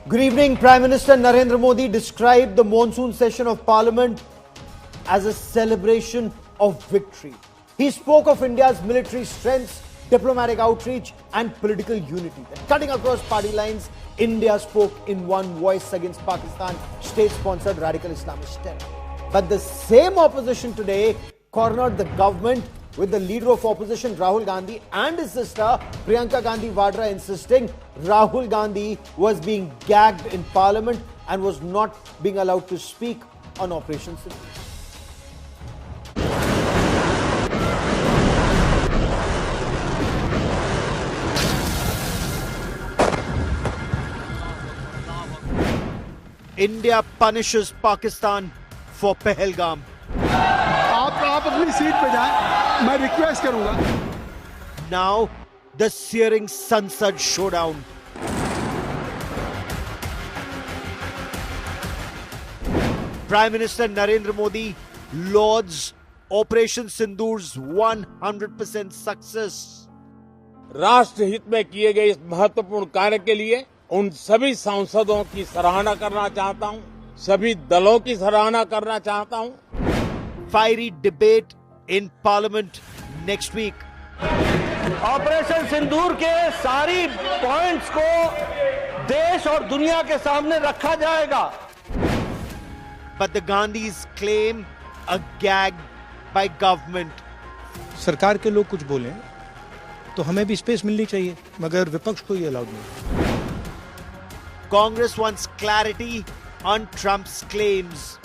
Good evening. Prime Minister Narendra Modi described the monsoon session of Parliament as a celebration of victory. He spoke of India's military strengths, diplomatic outreach and political unity. That cutting across party lines, India spoke in one voice against Pakistan state-sponsored radical Islamist terror. But the same opposition today cornered the government with the leader of opposition Rahul Gandhi and his sister Priyanka Gandhi Vadra insisting Rahul Gandhi was being gagged in Parliament and was not being allowed to speak on Operation Sindhu. India punishes Pakistan for Pahalgam. आप अपनी seat पे जाएं, मैं request करूंगा. Now the searing Sansad showdown. Prime Minister Narendra Modi lauds Operation Sindoor's 100% success. राष्ट्र हित में किए गए इस महत्वपूर्ण कार्य के लिए उन सभी सांसदों की सराहना करना चाहता हूं, सभी दलों की सराहना करना चाहता हूं. Fiery debate in Parliament next week. Operation Sindoor के सारी पॉइंट्स को देश और दुनिया के सामने रखा जाएगा. But the Gandhis claim a gag by government. सरकार के लोग कुछ बोलें तो हमें भी स्पेस मिलनी चाहिए, मगर विपक्ष को ये अलाउड नहीं. Congress wants clarity on Trump's claims.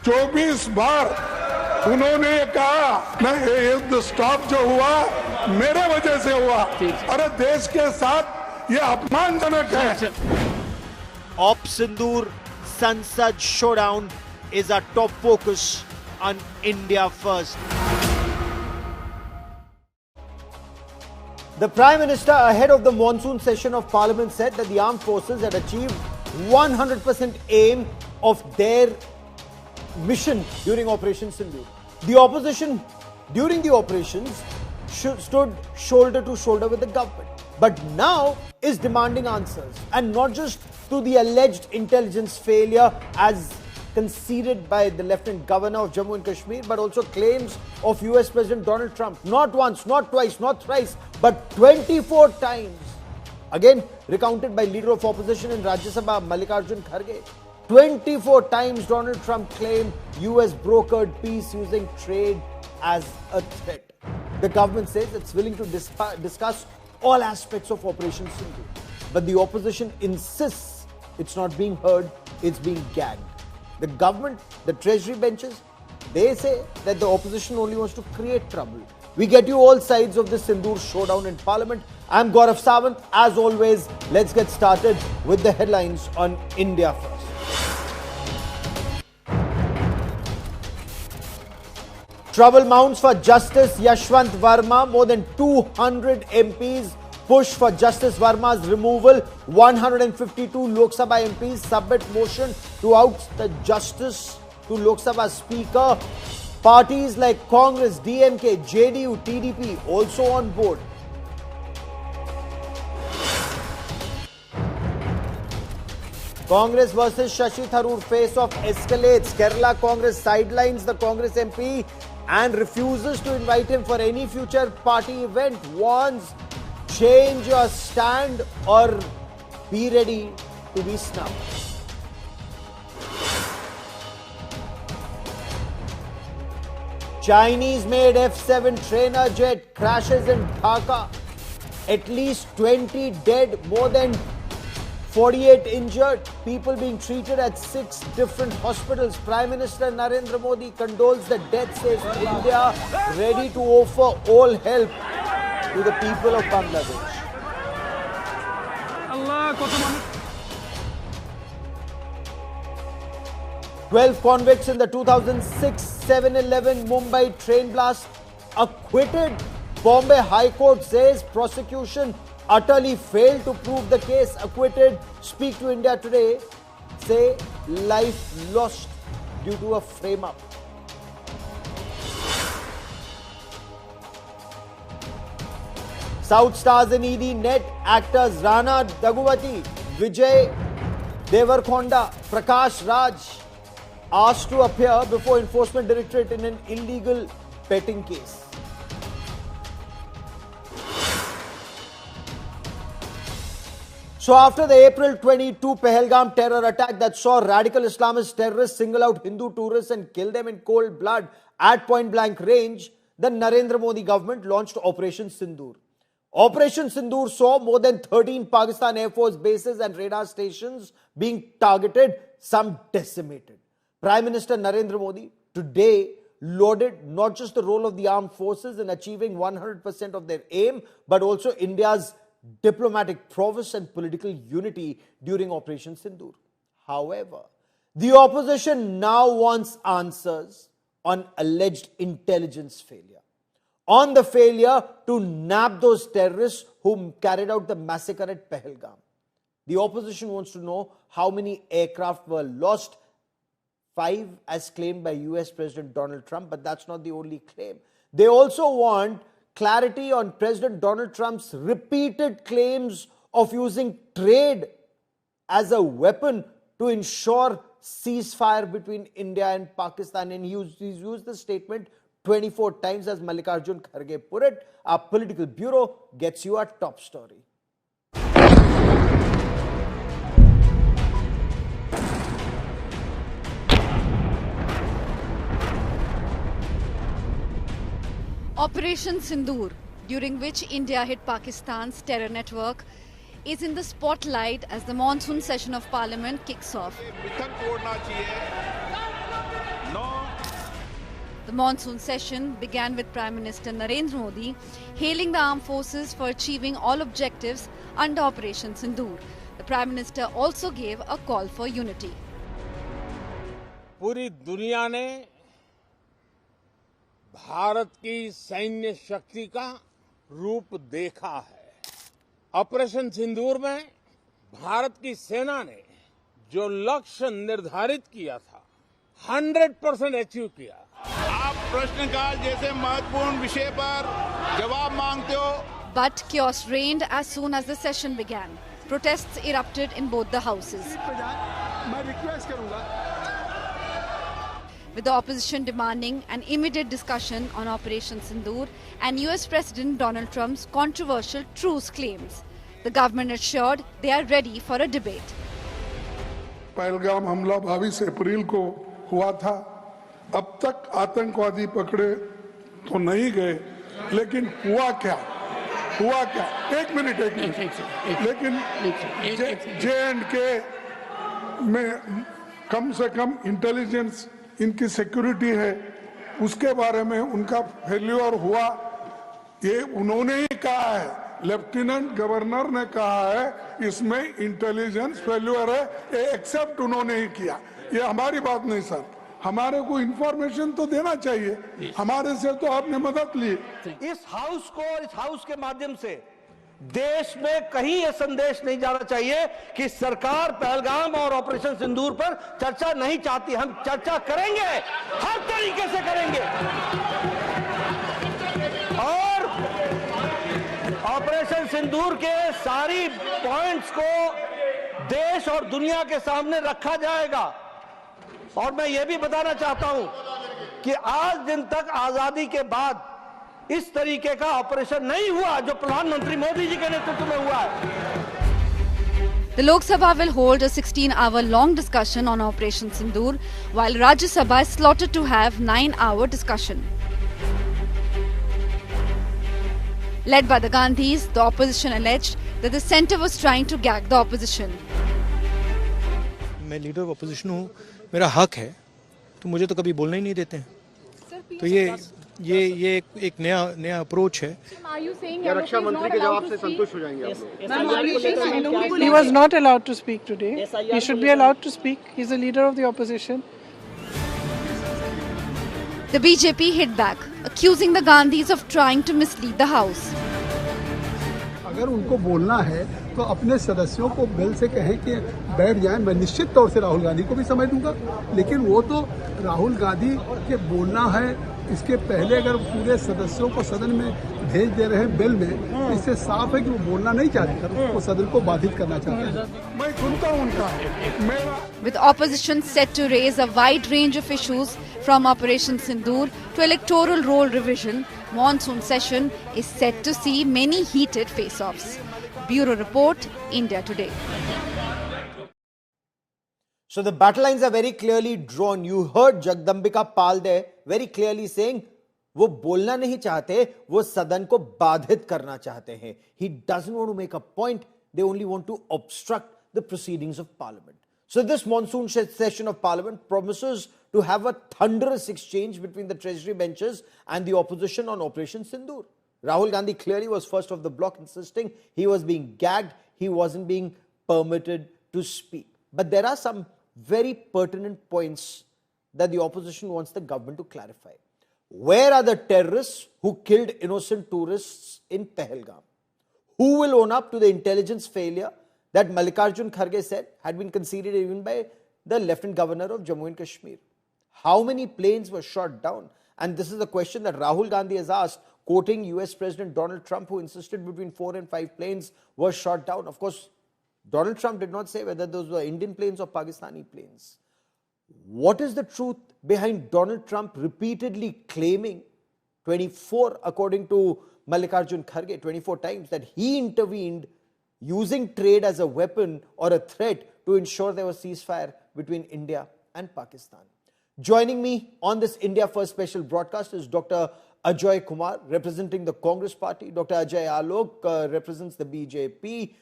24 बार उन्होंने कहा नहीं, युद्ध स्टॉप जो हुआ मेरे वजह से हुआ. अरे देश के साथ ये अपमानजनक है. Op Sindur Sansad Showdown is our top focus on India First. The Prime Minister, ahead of the monsoon session of Parliament, said that the armed forces had achieved 100% aim of their mission during Operation Sindhu. The opposition during the operations stood shoulder to shoulder with the government, but now is demanding answers, and not just to the alleged intelligence failure as conceded by the Lieutenant Governor of Jammu and Kashmir, but also claims of US President Donald Trump, not once, not twice, not thrice, but 24 times. Again recounted by Leader of Opposition in Rajya Sabha Mallikarjun Kharge. 24 times Donald Trump claimed US brokered peace using trade as a threat. The government says it's willing to discuss all aspects of Operation Sindhu. But the opposition insists it's not being heard, it's being gagged. The government, the treasury benches, they say that the opposition only wants to create trouble. We get you all sides of the Sindur showdown in Parliament. I'm Gaurav Sawant. As always, let's get started with the headlines on India First. Trouble mounts for Justice Yashwant Verma. More than 200 MPs push for Justice Verma's removal. 152 Lok Sabha MPs submit motion to oust the Justice to Lok Sabha Speaker. Parties like Congress, DMK, JDU, TDP also on board. Congress versus Shashi Tharoor face-off escalates. Kerala Congress sidelines the Congress MP and refuses to invite him for any future party event. Warns, change your stand or be ready to be snubbed. Chinese-made F-7 trainer jet crashes in Dhaka. At least 20 dead, more than 48 injured, people being treated at 6 different hospitals. Prime Minister Narendra Modi condoles the death, says India ready to offer all help to the people of Bangladesh. 12 convicts in the 2006 7/11 Mumbai train blast acquitted. Bombay High Court says prosecution utterly failed to prove the case. Acquitted. Speak to India Today. Say life lost due to a frame-up. South stars in ED net actors Rana Daguvati, Vijay Devarkonda Prakash Raj asked to appear before Enforcement Directorate in an illegal betting case. So after the April 22 Pahalgam terror attack that saw radical Islamist terrorists single out Hindu tourists and kill them in cold blood at point blank range, the Narendra Modi government launched Operation Sindoor. Operation Sindoor saw more than 13 Pakistan Air Force bases and radar stations being targeted, some decimated. Prime Minister Narendra Modi today lauded not just the role of the armed forces in achieving 100% of their aim, but also India's diplomatic prowess and political unity during Operation Sindoor. However, the opposition now wants answers on alleged intelligence failure, on the failure to nab those terrorists who carried out the massacre at Pahalgam. The opposition wants to know how many aircraft were lost. 5 as claimed by US President Donald Trump, but that's not the only claim. They also want clarity on President Donald Trump's repeated claims of using trade as a weapon to ensure ceasefire between India and Pakistan. And he's used the statement 24 times, as Mallikarjun Kharge put it. Our political bureau gets you our top story. Operation Sindoor, during which India hit Pakistan's terror network, is in the spotlight as the monsoon session of Parliament kicks off. The monsoon session began with Prime Minister Narendra Modi hailing the armed forces for achieving all objectives under Operation Sindoor. The Prime Minister also gave a call for unity. पूरी दुनिया ने भारत की सैन्य शक्ति का रूप देखा है। ऑपरेशन सिंदूर में भारत की सेना ने जो लक्ष्य निर्धारित किया था 100% अचीव किया। आप प्रश्नकाल जैसे महत्वपूर्ण विषय पर जवाब मांगते हो। But chaos reigned as soon as the session began. Protests erupted in both the houses, मैं रिक्वेस्ट करूंगा with the opposition demanding an immediate discussion on Operation Sindoor and US President Donald Trump's controversial truce claims. The government assured they are ready for a debate. Pahalgam हमला 22 अप्रैल को हुआ था। अब तक आतंकवादी पकड़े तो नहीं गए, लेकिन हुआ क्या? एक मिनट लेकिन J&K में कम से कम इंटेलिजेंस इनकी सिक्योरिटी है, उसके बारे में उनका फेल्यूर हुआ, ये उन्होंने ही कहा है। लेफ्टिनेंट गवर्नर ने कहा है इसमें इंटेलिजेंस फेल्यूर है, ये एक्सेप्ट उन्होंने ही किया। ये हमारी बात नहीं सर, हमारे को इंफॉर्मेशन तो देना चाहिए, हमारे से तो आपने मदद ली। इस हाउस को और इस हाउस के माध्यम से देश में कहीं यह संदेश नहीं जाना चाहिए कि सरकार पहलगाम और ऑपरेशन सिंदूर पर चर्चा नहीं चाहती। हम चर्चा करेंगे, हर तरीके से करेंगे, और ऑपरेशन सिंदूर के सारी पॉइंट्स को देश और दुनिया के सामने रखा जाएगा। और मैं यह भी बताना चाहता हूं कि आज दिन तक आजादी के बाद इस तरीके का ऑपरेशन नहीं हुआ जो प्रधानमंत्री मोदी जी के नेतृत्व में हुआ है। The Lok Sabha will hold a 16-hour-long discussion on Operation Sindoor, while Rajya Sabha is slotted to have 9-hour discussion. Led by the Gandhis, the opposition alleged that the centre was trying to gag the opposition. मैं leader of opposition हूँ, मेरा हक है, तो मुझे तो कभी बोलना ही नहीं देते हैं। तो ये एक नया अप्रोच है। रक्षा मंत्री के जवाब से संतुष्ट हो जाएंगे आप लोग? He was not allowed to speak today. He should be allowed to speak. He is the leader of the opposition. The BJP hit back, accusing the Gandhis of trying to mislead the House. अगर उनको बोलना है तो अपने सदस्यों को bill से कहें कि बैठ जाएं। मैं निश्चित तौर से राहुल गांधी को भी समझ दूंगा, लेकिन वो तो राहुल गांधी के बोलना है, इसके पहले अगर पूरे सदस्यों को सदन में भेज दे रहे हैं बिल में, इससे साफ है कि वो बोलना नहीं चाहते, वो सदन को बाधित करना चाहते हैं। मैं सुनता हूं उनका, मेरा With opposition set to raise a wide range of issues from Operation Sindoor to electoral roll revision, monsoon session is set to see many heated face-offs. Bureau Report, India Today. So the battle lines are very clearly drawn. You heard Jagdambika Pal there very clearly saying, वो बोलना नहीं चाहते, वो सदन को बाधित करना चाहते हैं. He doesn't want to make a point. They only want to obstruct the proceedings of Parliament. So this monsoon session of Parliament promises to have a thunderous exchange between the Treasury benches and the opposition on Operation Sindoor. Rahul Gandhi clearly was first of the block, insisting he was being gagged, he wasn't being permitted to speak. But there are some very pertinent points that the opposition wants the government to clarify. Where are the terrorists who killed innocent tourists in Pahalgam? Who will own up to the intelligence failure that Mallikarjun Kharge said had been conceded even by the Lieutenant Governor of Jammu and Kashmir? How many planes were shot down? And this is the question that Rahul Gandhi has asked, quoting US President Donald Trump, who insisted between 4 and 5 planes were shot down. Of course, Donald Trump did not say whether those were Indian planes or Pakistani planes. What is the truth behind Donald Trump repeatedly claiming 24, according to Mallikarjun Kharge, 24 times that he intervened using trade as a weapon or a threat to ensure there was ceasefire between India and Pakistan? Joining me on this India First special broadcast is Dr. Ajay Kumar, representing the Congress Party. Dr. Ajay Alok represents the BJP.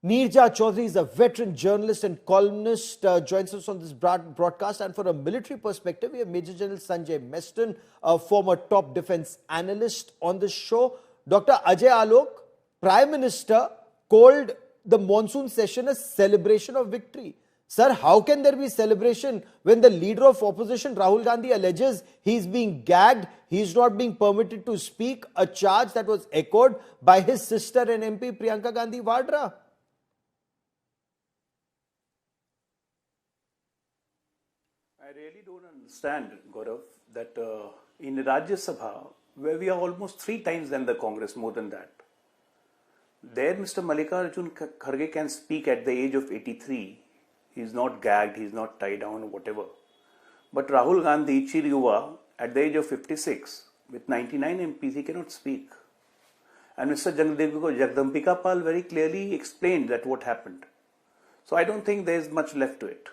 Neerja Chaudhary is a veteran journalist and columnist, joins us on this broadcast. And for a military perspective, we have Major General Sanjay Meston, a former top defense analyst on the show. Dr. Ajay Alok, Prime Minister, called the monsoon session a celebration of victory. Sir, how can there be celebration when the leader of opposition, Rahul Gandhi, alleges he is being gagged, he is not being permitted to speak, a charge that was echoed by his sister and MP Priyanka Gandhi Vadra? I really don't understand, Gaurav, that in Rajya Sabha, where we are almost 3 times than the Congress, more than that, there Mr. Mallikarjun Kharge can speak at the age of 83. He is not gagged, he is not tied down or whatever. But Rahul Gandhi, Chir Yuva, at the age of 56, with 99 MPs, he cannot speak. And Mr. Jagdambika Pal very clearly explained that what happened. So I don't think there is much left to it.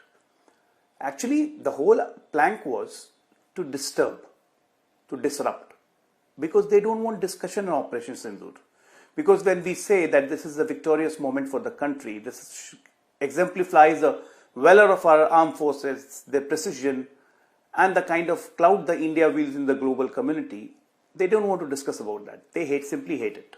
Actually, the whole plank was to disturb, to disrupt, because they don't want discussion on Operation Sindoor. Because when we say that this is a victorious moment for the country, this exemplifies the valor of our armed forces, their precision, and the kind of clout the India wields in the global community, they don't want to discuss about that. They simply hate it.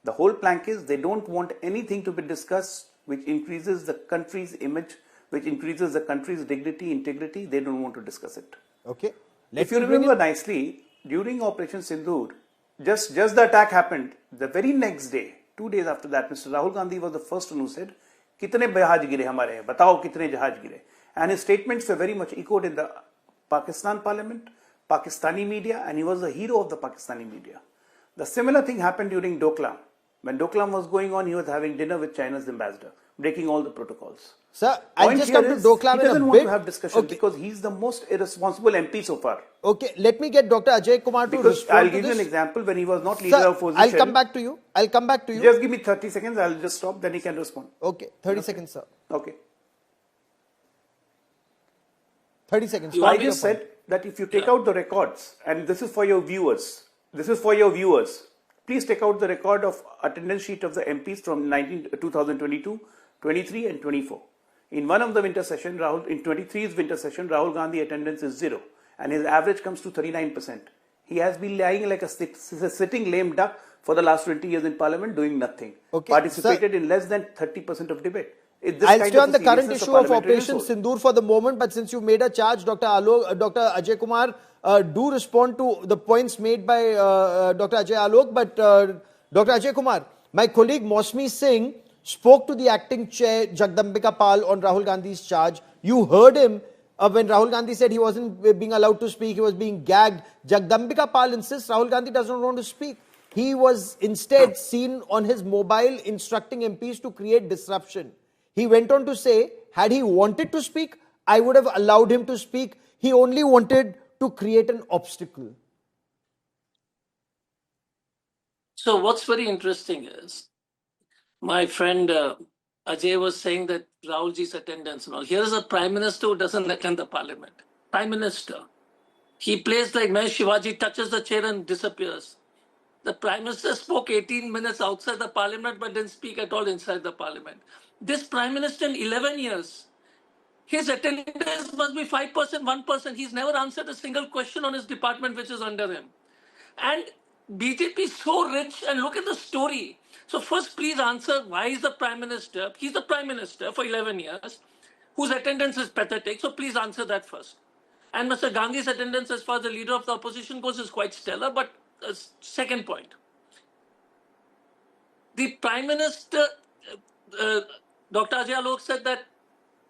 The whole plank is they don't want anything to be discussed which increases the country's image, which increases the country's dignity, integrity. They don't want to discuss it. Okay. If you remember nicely, during Operation Sindoor, just the attack happened. The very next day, 2 days after that, Mr. Rahul Gandhi was the first one who said, "Kitne jahaj gire hamare hain? Batao kitne jahaj gire?" And his statements were very much echoed in the Pakistan Parliament, Pakistani media, and he was the hero of the Pakistani media. The similar thing happened during Doklam. When Doklam was going on, he was having dinner with China's ambassador, breaking all the protocols. Sir, I'll just come to Doklam in a bit. He doesn't want to have discussion because he's the most irresponsible MP so far. Okay, let me get Dr. Ajay Kumar to respond I'll give you an example when he was not leader of opposition. I'll come back to you. Just give me 30 seconds. I'll just stop. Then he can respond. Okay, 30 seconds, sir. Okay. 30 seconds. I just said that if you take out the records, and this is for your viewers, please take out the record of attendance sheet of the MPs from 2022, 23 and 24. In one of the winter session, in 23's winter session, Rahul Gandhi attendance is 0 and his average comes to 39%. He has been lying like a sitting lame duck for the last 20 years in Parliament doing nothing. Okay, participated in less than 30% of debate. I'll stay on the current issue of Operation Sindoor for the moment, but since you made a charge, Dr. Ajay Kumar, do respond to the points made by Dr. Ajay Alok. But Dr. Ajay Kumar, my colleague Mosmi Singh spoke to the acting chair Jagdambika Pal on Rahul Gandhi's charge. You heard him when Rahul Gandhi said he wasn't being allowed to speak, he was being gagged. Jagdambika Pal insists Rahul Gandhi does not want to speak. He was instead seen on his mobile instructing MPs to create disruption. He went on to say, had he wanted to speak, I would have allowed him to speak. He only wanted to create an obstacle. So what's very interesting is, my friend Ajay was saying that Rahulji's attendance and all. Here is a Prime Minister who doesn't attend the Parliament. Prime Minister. He plays like Mahesh Shivaji, touches the chair and disappears. The Prime Minister spoke 18 minutes outside the Parliament but didn't speak at all inside the Parliament. This Prime Minister in 11 years, his attendance must be 5%, 1%. He's never answered a single question on his department which is under him. And BJP is so rich, and look at the story. So first, please answer, why is the Prime Minister, he's the Prime Minister for 11 years, whose attendance is pathetic. So please answer that first. And Mr. Gandhi's attendance as far as the leader of the opposition goes is quite stellar. But second point, the Prime Minister, Dr. Ajay Alok said that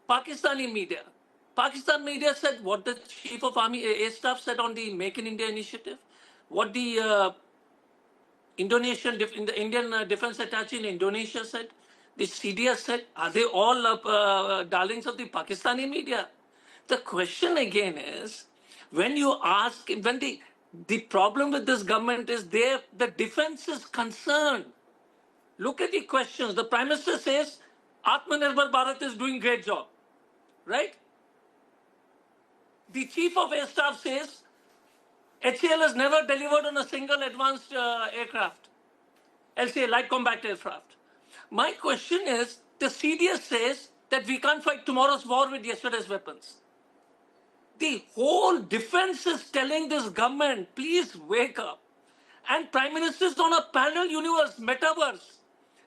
Pakistan media said what the Chief of Army Air Staff said on the Make in India initiative, what the Indian Defense Attaché in Indonesia said, the CDS said. Are they all darlings of the Pakistani media? The question again is, when you ask, when the problem with this government is the defense is concerned. Look at the questions. The Prime Minister says, Atmanirbhar Bharat is doing great job. Right? The Chief of Air Staff says, HAL has never delivered on a single advanced aircraft. LCA, light combat aircraft. My question is, the CDS says that we can't fight tomorrow's war with yesterday's weapons. The whole defense is telling this government, please wake up. And Prime Minister is on a parallel universe, metaverse.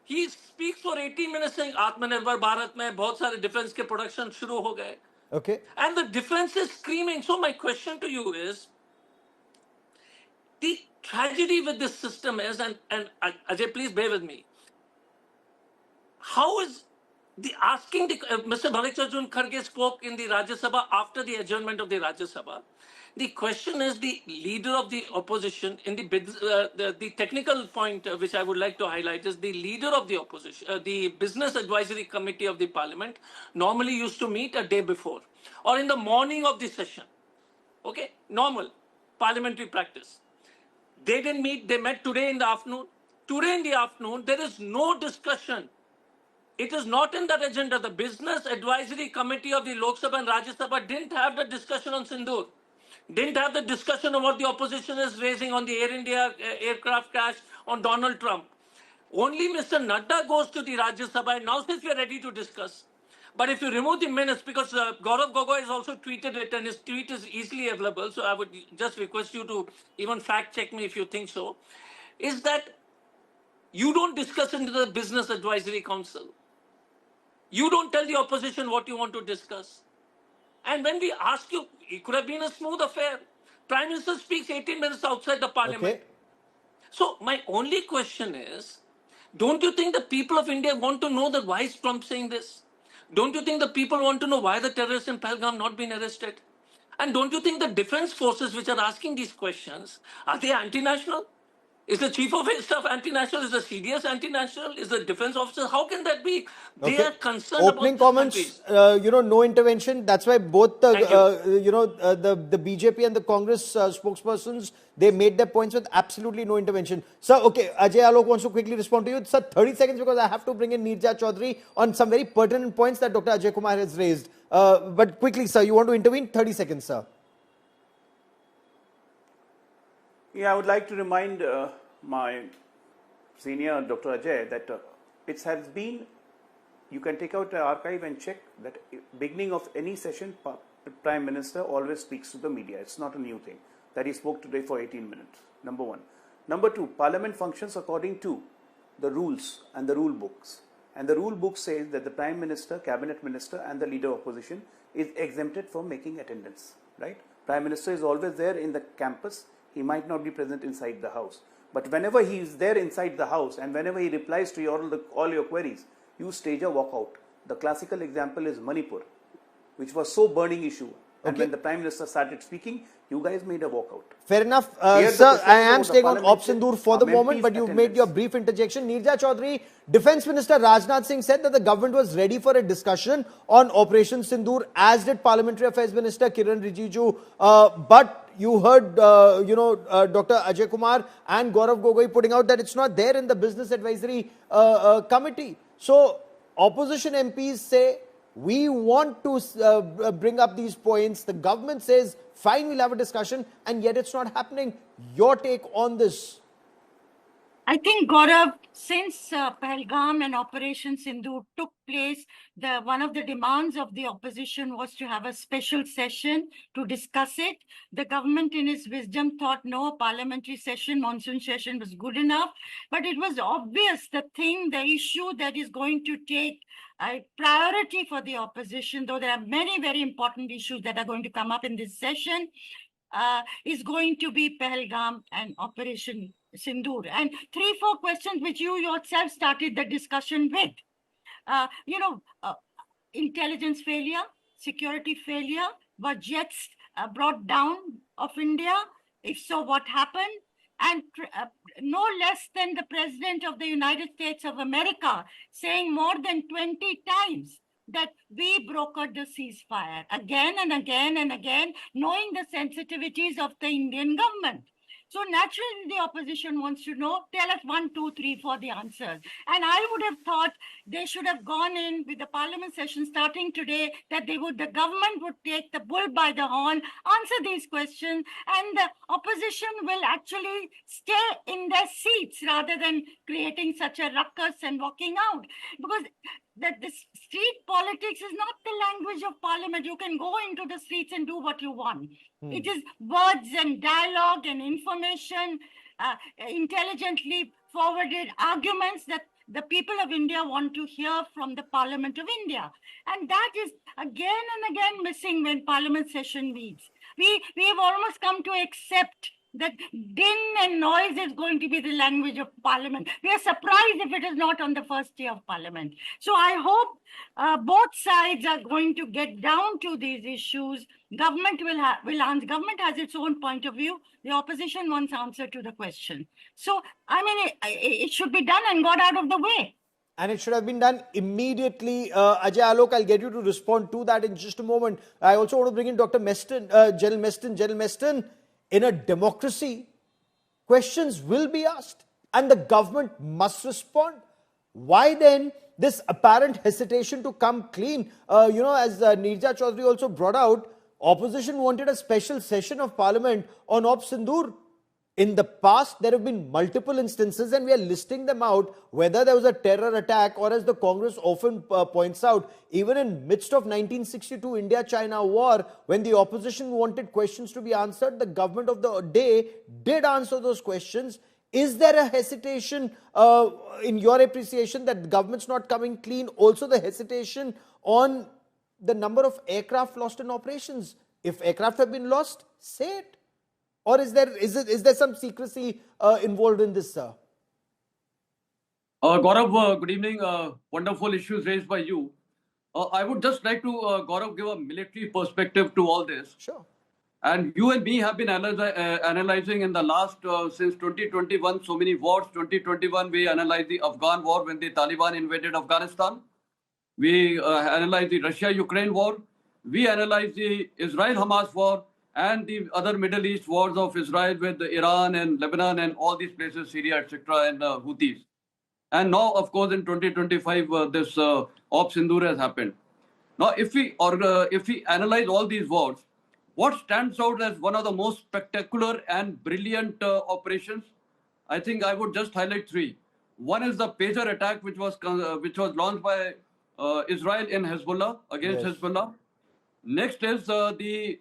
He speaks for 18 minutes saying, Atmanirbhar Bharat mein bahut sare defense ke production shuru ho gaye. Okay. And the defense is screaming. So my question to you is, the tragedy with this system is, and Ajay, please bear with me, how is the asking, Mr. Mallikarjun Kharge spoke in the Rajya Sabha after the adjournment of the Rajya Sabha. The question is, the leader of the opposition, in the technical point which I would like to highlight is, the leader of the opposition, the Business Advisory Committee of the Parliament normally used to meet a day before or in the morning of the session. Okay, normal parliamentary practice. They didn't meet, they met today in the afternoon. Today in the afternoon, there is no discussion. It is not in that agenda. The Business Advisory Committee of the Lok Sabha and Rajya Sabha didn't have the discussion on Sindur. Didn't have the discussion of what the opposition is raising on the Air India aircraft crash, on Donald Trump. Only Mr. Nadda goes to the Rajya Sabha and now says we are ready to discuss. But if you remove the minutes, because Gaurav Gogoi has also tweeted it and his tweet is easily available, so I would just request you to even fact check me if you think so, is that you don't discuss into the Business Advisory Council. You don't tell the opposition what you want to discuss. And when we ask you, it could have been a smooth affair. Prime Minister speaks 18 minutes outside the Parliament. Okay. So my only question is, don't you think the people of India want to know that why is Trump saying this? Don't you think the people want to know why the terrorists in Pahalgam not been arrested? And don't you think the defense forces which are asking these questions, are they anti-national? Is the Chief of Air Staff anti-national? Is the CDS anti-national? Is the defense officer? How can that be? They are concerned Opening about comments, no intervention. That's why both the, the BJP and the Congress spokespersons, they made their points with absolutely no intervention. Sir, okay, Ajay Alok wants to quickly respond to you. Sir, 30 seconds because I have to bring in Neerja Chaudhary on some very pertinent points that Dr. Ajay Kumar has raised. But quickly, sir, you want to intervene? 30 seconds, sir. Yeah, I would like to remind my senior Dr. Ajay that it has been, you can take out the archive and check that beginning of any session, Prime Minister always speaks to the media. It's not a new thing that he spoke today for 18 minutes, number one. Number two, Parliament functions according to the rules and the rule books. And the rule book says that the Prime Minister, Cabinet Minister and the Leader of Opposition is exempted from making attendance, right? Prime Minister is always there in the campus. He might not be present inside the house. But whenever he is there inside the house and whenever he replies to all your queries, you stage a walkout. The classical example is Manipur, which was so burning issue. And when the Prime Minister started speaking, you guys made a walkout. Fair enough. Sir, I am staying on Operation Sindoor for the moment, but you've made your brief interjection. Neerja Chaudhary, Defence Minister Rajnath Singh said that the government was ready for a discussion on Operation Sindoor, as did Parliamentary Affairs Minister Kiran Rijiju. But you heard, Dr. Ajay Kumar and Gaurav Gogoi putting out that it's not there in the Business Advisory Committee. So, opposition MPs say, we want to bring up these points. The government says, fine, we'll have a discussion, and yet it's not happening. Your take on this? I think, Gaurav, since Pahalgam and Operation Sindhu took place, one of the demands of the opposition was to have a special session to discuss it. The government, in its wisdom, thought no, a parliamentary session, monsoon session was good enough. But it was obvious the issue that is going to take a priority for the opposition, though there are many very important issues that are going to come up in this session, is going to be Pahalgam and Operation Sindoor. And 3-4 questions which you yourself started the discussion with. Intelligence failure, security failure, were jets brought down of India? If so, what happened? And no less than the President of the United States of America saying more than 20 times that we brokered the ceasefire again and again and again, knowing the sensitivities of the Indian government. So naturally, the opposition wants to know, tell us 1, 2, 3, 4 the answers. And I would have thought they should have gone in with the parliament session starting today, that the government would take the bull by the horn, answer these questions, and the opposition will actually stay in their seats rather than creating such a ruckus and walking out. Because this street politics is not the language of parliament. You can go into the streets and do what you want. It is words and dialogue and information, intelligently forwarded arguments that the people of India want to hear from the Parliament of India. And that is again and again missing when Parliament session meets. We have almost come to accept that din and noise is going to be the language of Parliament. We are surprised if it is not on the first day of Parliament. So I hope both sides are going to get down to these issues. Government will answer. Government has its own point of view. The opposition wants answer to the question. So, I mean, it should be done and got out of the way. And it should have been done immediately. Ajay Alok, I'll get you to respond to that in just a moment. I also want to bring in Dr. Meston, General Meston. In a democracy, questions will be asked and the government must respond. Why then this apparent hesitation to come clean? As Neerja Chaudhary also brought out, opposition wanted a special session of parliament on Op Sindoor. In the past, there have been multiple instances and we are listing them out, whether there was a terror attack or, as the Congress often points out, even in midst of 1962 India-China war, when the opposition wanted questions to be answered, the government of the day did answer those questions. Is there a hesitation in your appreciation that the government's not coming clean? Also the hesitation on the number of aircraft lost in operations. If aircraft have been lost, say it. Or is there some secrecy involved in this, sir? Gaurav, good evening. Wonderful issues raised by you. I would just like to, Gaurav, give a military perspective to all this. Sure. And you and me have been analyzing in the last, since 2021, so many wars. 2021, we analyzed the Afghan war when the Taliban invaded Afghanistan. We analyzed the Russia-Ukraine war. We analyzed the Israel-Hamas war, and the other Middle East wars of Israel with Iran and Lebanon and all these places, Syria, etc., and Houthis. And now, of course, in 2025, this Op Sindoor has happened. Now, if we analyze all these wars, what stands out as one of the most spectacular and brilliant operations? I think I would just highlight 3. One is the pager attack, which was launched by Israel in Hezbollah, against Hezbollah. Next is the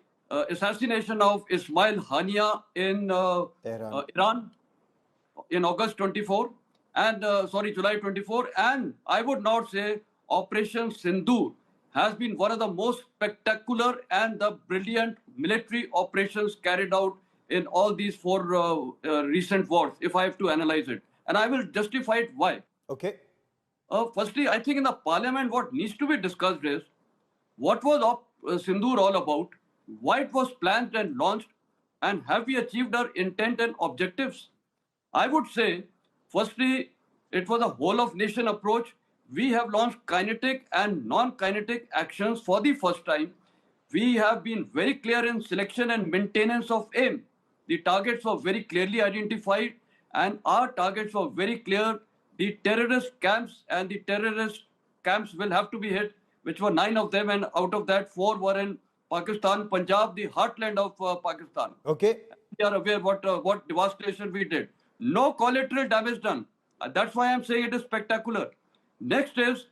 assassination of Ismail Hania in Iran in August 24, and July 24. And I would not say Operation Sindoor has been one of the most spectacular and the brilliant military operations carried out in all these 4 recent wars, if I have to analyze it. And I will justify it why. Okay. Firstly, I think in the parliament, what needs to be discussed is what was Sindoor all about? why it was planned and launched, and have we achieved our intent and objectives? I would say, firstly, it was a whole of nation approach. We have launched kinetic and non-kinetic actions for the first time. We have been very clear in selection and maintenance of aim. The targets were very clearly identified, and our targets were very clear. The terrorist camps and the terrorist camps will have to be hit, which were 9 of them, and out of that 4 were in Pakistan, Punjab, the heartland of Pakistan. Okay. We are aware what devastation we did. No collateral damage done. That's why I'm saying it is spectacular. Next is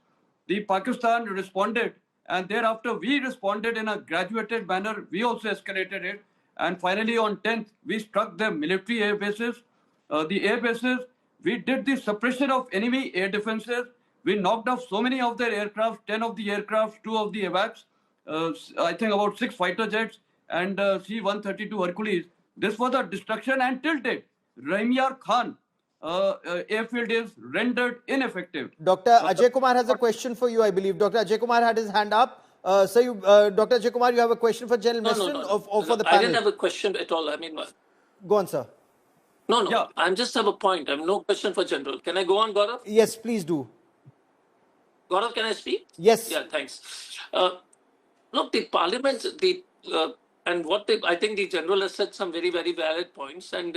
the Pakistan responded, and thereafter we responded in a graduated manner. We also escalated it. And finally on 10th, we struck the military air bases. The air bases, we did the suppression of enemy air defenses. We knocked off so many of their aircraft, 10 of the aircraft, 2 of the AWACS, I think about 6 fighter jets and C-132 Hercules. This was a destruction, and till date, Rahimyar Khan airfield is rendered ineffective. Dr. Ajay Kumar has a question for you, I believe. Dr. Ajay Kumar had his hand up. Dr. Ajay Kumar, you have a question for General Mission or for the panel? I didn't have a question at all. I mean, go on, sir. No. Yeah. I just have a point. I have no question for General. Can I go on, Gaurav? Yes, please do. Gaurav, can I speak? Yes. Yeah, thanks. Look, the Parliament, and I think the General has said some very, very valid points, and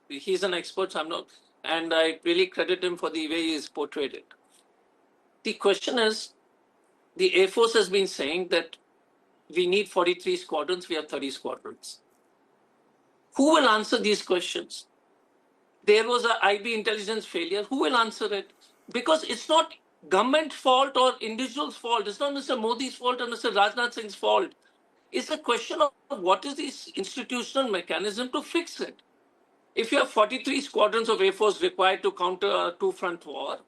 he's an expert, so I'm not, and I really credit him for the way he's portrayed it. The question is, the Air Force has been saying that we need 43 squadrons, we have 30 squadrons. Who will answer these questions? There was a IB intelligence failure. Who will answer it? Because it's not government fault or individual's fault. It's not Mr. Modi's fault or Mr. Rajnath Singh's fault. It's a question of what is the institutional mechanism to fix it. If you have 43 squadrons of Air Force required to counter a two-front war,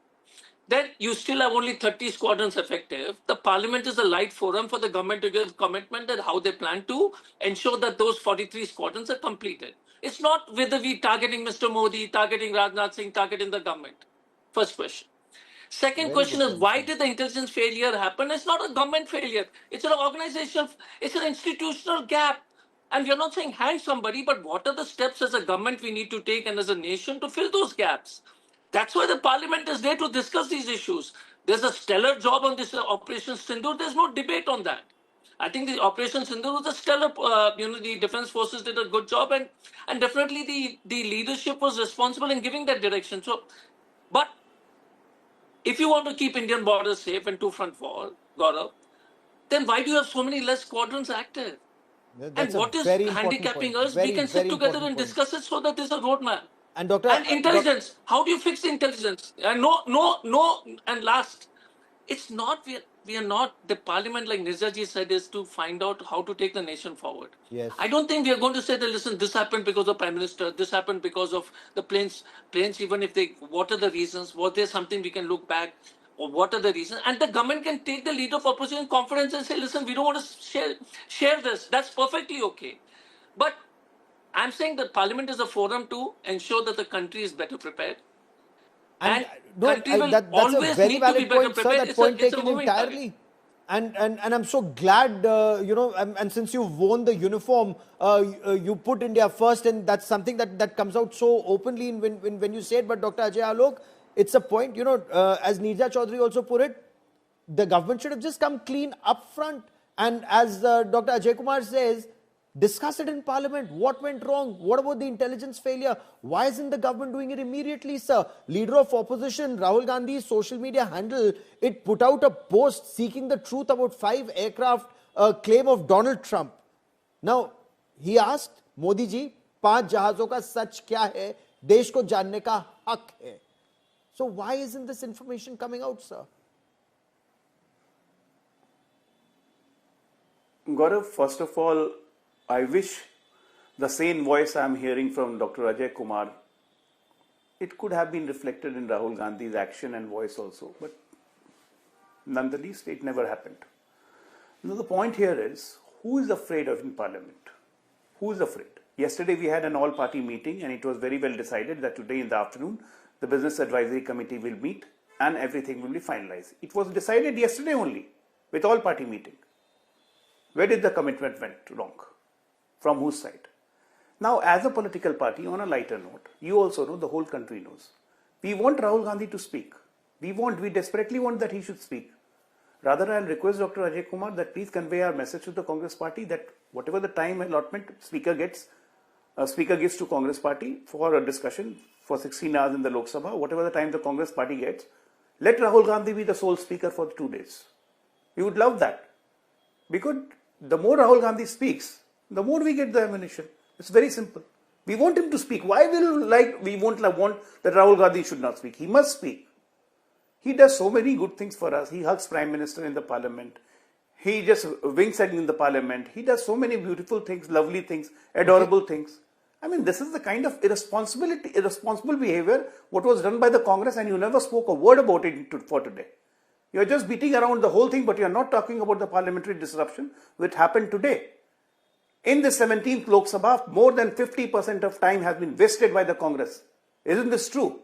then you still have only 30 squadrons effective. The Parliament is a light forum for the government to give commitment that how they plan to ensure that those 43 squadrons are completed. It's not whether we targeting Mr. Modi, targeting Rajnath Singh, targeting the government. First question. Second question is, why did the intelligence failure happen? It's not a government failure. It's an organizational, it's an institutional gap. And we're not saying hang somebody, but what are the steps as a government we need to take and as a nation to fill those gaps? That's why the Parliament is there to discuss these issues. There's a stellar job on this Operation Sindoor. There's no debate on that. I think the Operation Sindoor was a stellar, the Defense Forces did a good job, and definitely the leadership was responsible in giving that direction. So, but if you want to keep Indian borders safe and two-front war, Gaurav, then why do you have so many less squadrons active? That's and what is handicapping us? We can sit together and discuss it so that there's a roadmap. And intelligence. How do you fix intelligence? And no. And last, it's not. We are not. The Parliament, like Nirjaji said, is to find out how to take the nation forward. Yes. I don't think we are going to say that. Listen, this happened because of Prime Minister. This happened because of the planes. Even if they, what are the reasons? Was there something we can look back? Or what are the reasons? And the government can take the leader of opposition conference and say, listen, we don't want to share this. That's perfectly okay. But I'm saying that Parliament is a forum to ensure that the country is better prepared. And country will always need to be better prepared. That point taken entirely. And I'm so glad, and since you've worn the uniform, you put India first, and that's something that comes out so openly when you say it. But Dr. Ajay Alok, it's a point, as Neerja Chaudhary also put it, the government should have just come clean up front. And as Dr. Ajay Kumar says, discuss it in Parliament. What went wrong? What about the intelligence failure? Why isn't the government doing it immediately, sir? Leader of opposition, Rahul Gandhi's social media handle, it put out a post seeking the truth about 5 aircraft claim of Donald Trump. Now, he asked, Modi ji, 5 जहाजों का सच क्या है? देश को जानने का हक है. So why isn't this information coming out, sir? Gaurav, first of all, I wish the same voice I am hearing from Dr. Ajay Kumar, it could have been reflected in Rahul Gandhi's action and voice also, but nonetheless, it never happened. Now, the point here is, who is afraid of in Parliament? Who is afraid? Yesterday, we had an all-party meeting, and it was very well decided that today in the afternoon, the Business Advisory Committee will meet and everything will be finalized. It was decided yesterday only with all-party meeting. Where did the commitment went wrong? From whose side? Now, as a political party, on a lighter note, you also know, the whole country knows. We want Rahul Gandhi to speak. We desperately want that he should speak. Rather, I'll request Dr. Ajay Kumar that please convey our message to the Congress party that whatever the time allotment Speaker gives to Congress party for a discussion for 16 hours in the Lok Sabha, whatever the time the Congress party gets, let Rahul Gandhi be the sole speaker for 2 days. We would love that. Because the more Rahul Gandhi speaks, the more we get the ammunition. It's very simple. We want him to speak. Why we won't want that Rahul Gandhi should not speak? He must speak. He does so many good things for us. He hugs Prime Minister in the Parliament. He just winks at in the Parliament. He does so many beautiful things, lovely things, adorable things. I mean, this is the kind of irresponsible behavior what was done by the Congress, and you never spoke a word about it for today. You are just beating around the whole thing, but you are not talking about the parliamentary disruption which happened today. In the 17th Lok Sabha, more than 50% of time has been wasted by the Congress. Isn't this true?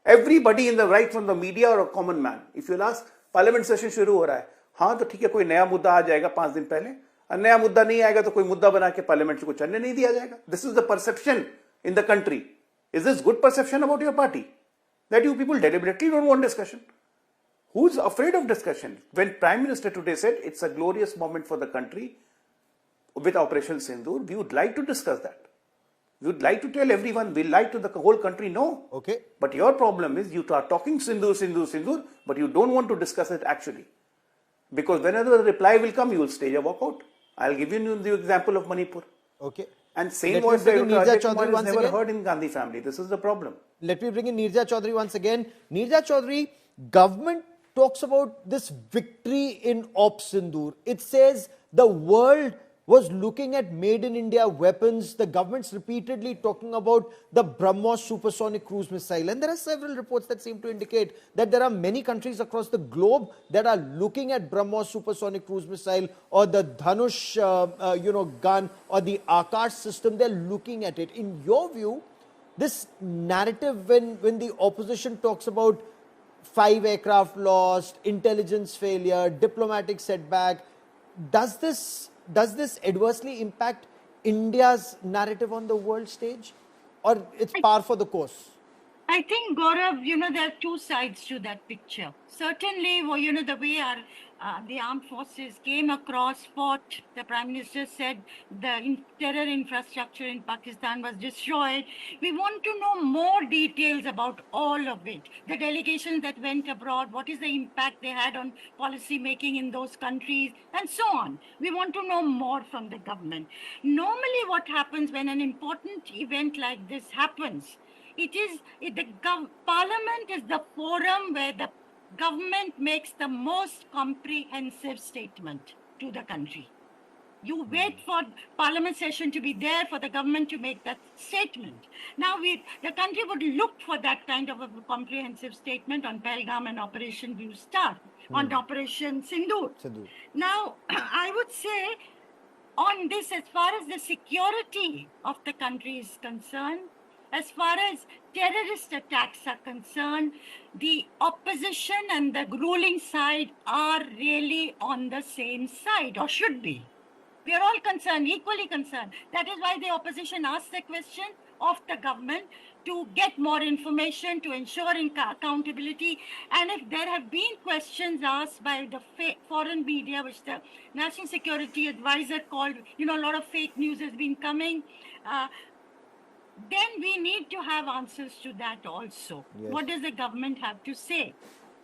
Everybody in the right, from the media or a common man, if you'll ask, parliament session शुरू हो रहा है, हाँ तो ठीक है, कोई नया मुद्दा आ जाएगा 5 दिन पहले, और नया मुद्दा नहीं आएगा तो कोई मुद्दा बना के पार्लियामेंट को चलने नहीं दिया जाएगा. This is the perception in the country. Is this good perception about your party? That you people deliberately don't want discussion? Who's afraid of discussion? When Prime Minister today said it's a glorious moment for the country with Operation Sindoor, we would like to discuss that. We would like to tell everyone, we like to the whole country know. Okay. But your problem is you are talking Sindoor, Sindoor, Sindoor, but you don't want to discuss it actually. Because whenever the reply will come, you will stage a walkout. I'll give you the example of Manipur. Okay. And same voice that Ajay Kumar is never heard in Gandhi family. This is the problem. Let me bring in Neerja Chaudhary once again. Neerja Chaudhary, government talks about this victory in Op Sindoor. It says the world was looking at made in India weapons. The government's repeatedly talking about the BrahMos supersonic cruise missile. And there are several reports that seem to indicate that there are many countries across the globe that are looking at BrahMos supersonic cruise missile or the Dhanush, gun or the Akash system. They're looking at it. In your view, this narrative when the opposition talks about 5 aircraft lost, intelligence failure, diplomatic setback, does this adversely impact India's narrative on the world stage, or it's par for the course? I think, Gaurav, there are two sides to that picture. Certainly, the way the armed forces came across, fought, the Prime Minister said the terror infrastructure in Pakistan was destroyed. We want to know more details about all of it. The delegations that went abroad, what is the impact they had on policy making in those countries, and so on. We want to know more from the government. Normally, what happens when an important event like this happens, Parliament is the forum where the government makes the most comprehensive statement to the country. You wait for Parliament session to be there for the government to make that statement. Now, the country would look for that kind of a comprehensive statement on Pahalgam and Operation Blue Star, on Operation Sindoor. Now, I would say on this, as far as the security of the country is concerned, as far as terrorist attacks are concerned, the opposition and the ruling side are really on the same side, or should be. We are all concerned, equally concerned. That is why the opposition asked the question of the government to get more information, to ensure accountability. And if there have been questions asked by the foreign media, which the National Security Advisor called, a lot of fake news has been coming, then we need to have answers to that also. Yes. What does the government have to say?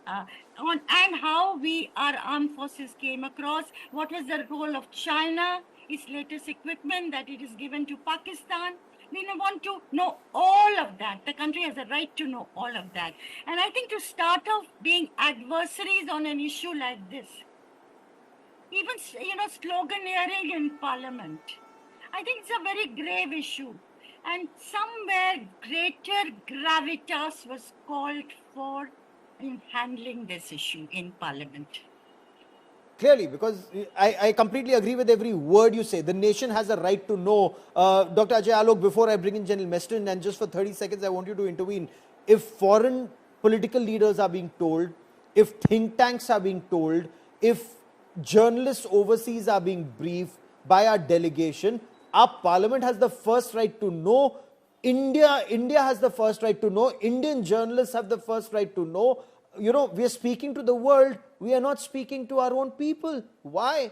And how our armed forces came across? What was the role of China, its latest equipment that it is given to Pakistan? We want to know all of that. The country has a right to know all of that. And I think to start off being adversaries on an issue like this, even, sloganeering in Parliament, I think it's a very grave issue. And somewhere greater gravitas was called for in handling this issue in Parliament. Clearly, because I completely agree with every word you say. The nation has a right to know. Dr. Ajay Alok, before I bring in General Meston, and just for 30 seconds, I want you to intervene. If foreign political leaders are being told, if think tanks are being told, if journalists overseas are being briefed by our delegation. Our parliament has the first right to know. India has the first right to know. Indian journalists have the first right to know. You know, we are speaking to the world. We are not speaking to our own people. Why?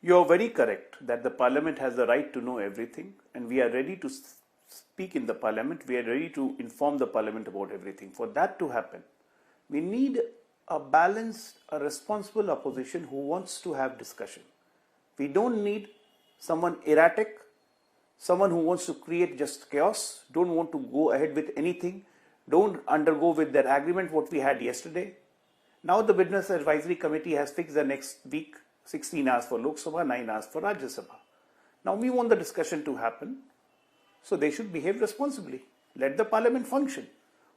You are very correct that the parliament has the right to know everything, and we are ready to speak in the parliament. We are ready to inform the parliament about everything. For that to happen, we need a balanced, a responsible opposition who wants to have discussion. We don't need someone erratic, someone who wants to create just chaos, don't want to go ahead with anything, don't undergo with their agreement what we had yesterday. Now the Business Advisory Committee has fixed the next week, 16 hours for Lok Sabha, 9 hours for Rajya Sabha. Now we want the discussion to happen, so they should behave responsibly. Let the parliament function.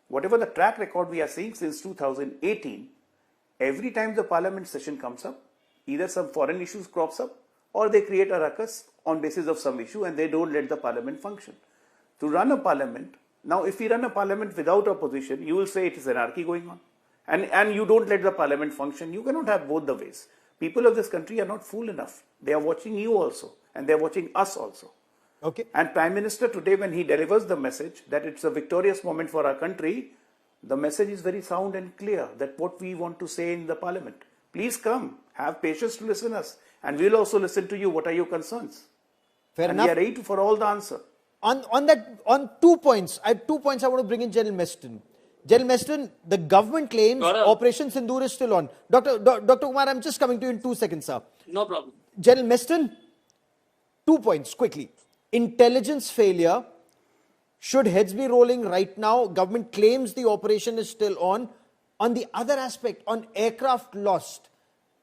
Whatever the track record we are seeing since 2018, every time the parliament session comes up, either some foreign issues crops up or they create a ruckus on basis of some issue and they don't let the parliament function. To run a parliament, now if we run a parliament without opposition, you will say it is anarchy going on. And you don't let the parliament function. You cannot have both the ways. People of this country are not fool enough. They are watching you also and they are watching us also. Okay. And Prime Minister today, when he delivers the message that it's a victorious moment for our country, the message is very sound and clear that what we want to say in the parliament. Please come, have patience to listen us, and we'll also listen to you. What are your concerns? Fair and enough. We are ready for all the answer. On 2 points, I have 2 points I want to bring in, General Meston. General Meston, the government claims Operation Sindoor is still on. Dr. Kumar, I'm just coming to you in 2 seconds, sir. No problem. General Meston, 2 points quickly. Intelligence failure. Should heads be rolling right now? Government claims the operation is still on. On the other aspect, on aircraft lost,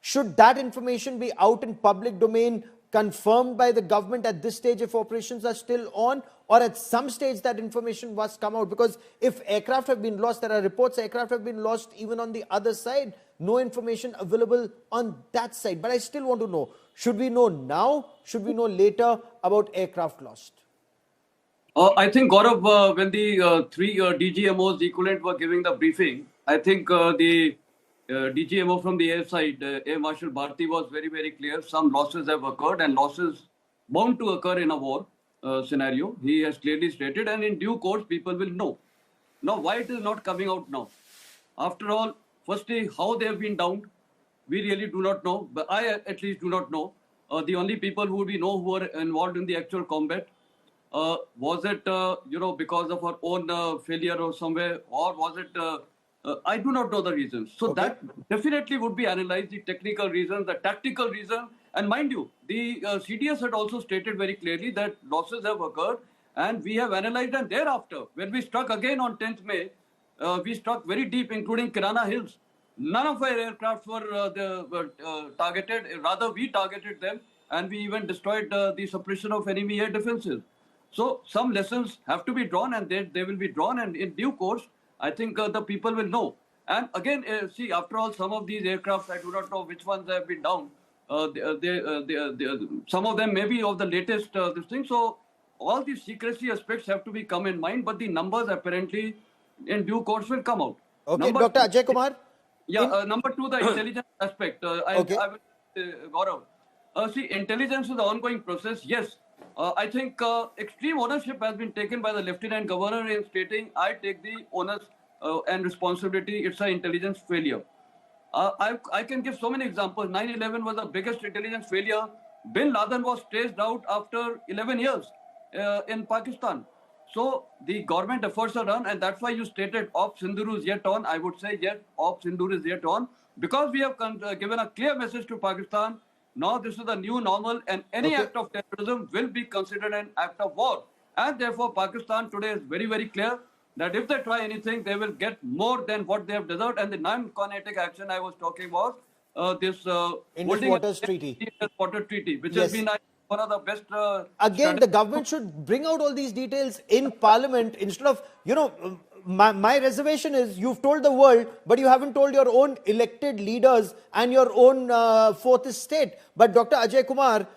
should that information be out in public domain, confirmed by the government at this stage if operations are still on, or at some stage that information must come out? Because if aircraft have been lost, there are reports aircraft have been lost even on the other side. No information available on that side. But I still want to know, should we know now? Should we know later about aircraft lost? I think, Gaurav, when the three DGMOs equivalent were giving the briefing, I think the DGMO from the air side, Air Marshal Bharti, was very, very clear. Some losses have occurred and losses bound to occur in a war scenario. He has clearly stated, and in due course, people will know. Now, why it is not coming out now? After all, firstly, how they have been downed, we really do not know. But I at least do not know. The only people who we know who are involved in the actual combat, was it, because of our own failure or somewhere, or was it, I do not know the reasons. So that definitely would be analyzed, the technical reasons, the tactical reason. And mind you, the CDS had also stated very clearly that losses have occurred and we have analyzed, and thereafter, when we struck again on 10th May, we struck very deep, including Kirana Hills. None of our aircraft were targeted, rather we targeted them, and we even destroyed the suppression of enemy air defenses. So some lessons have to be drawn, and they will be drawn, and in due course, I think the people will know. And again, see, after all, some of these aircraft, I do not know which ones have been down. Some of them may be of the latest this thing. So all these secrecy aspects have to be come in mind, but the numbers apparently in due course will come out. Okay, Dr. Ajay Kumar. Yeah, number two, the intelligence aspect. I will, Gaurav. See, intelligence is an ongoing process. Yes, I think extreme ownership has been taken by the Lieutenant Governor in stating, I take the onus and responsibility. It's an intelligence failure. I can give so many examples. 9/11 was the biggest intelligence failure. Bin Laden was traced out after 11 years in Pakistan. So the government efforts are done, and that's why you stated Operation Sindoor is yet on. I would say yes, Operation Sindoor is yet on, because we have given a clear message to Pakistan. Now this is the new normal, and any act of terrorism will be considered an act of war. And therefore, Pakistan today is very, very clear that if they try anything, they will get more than what they have deserved. And the non-kinetic action I was talking about, this Indus Waters Treaty, which has been one of the best. Again, the government should bring out all these details in Parliament instead of, my reservation is you've told the world, but you haven't told your own elected leaders and your own fourth estate. But Dr. Ajay Kumar,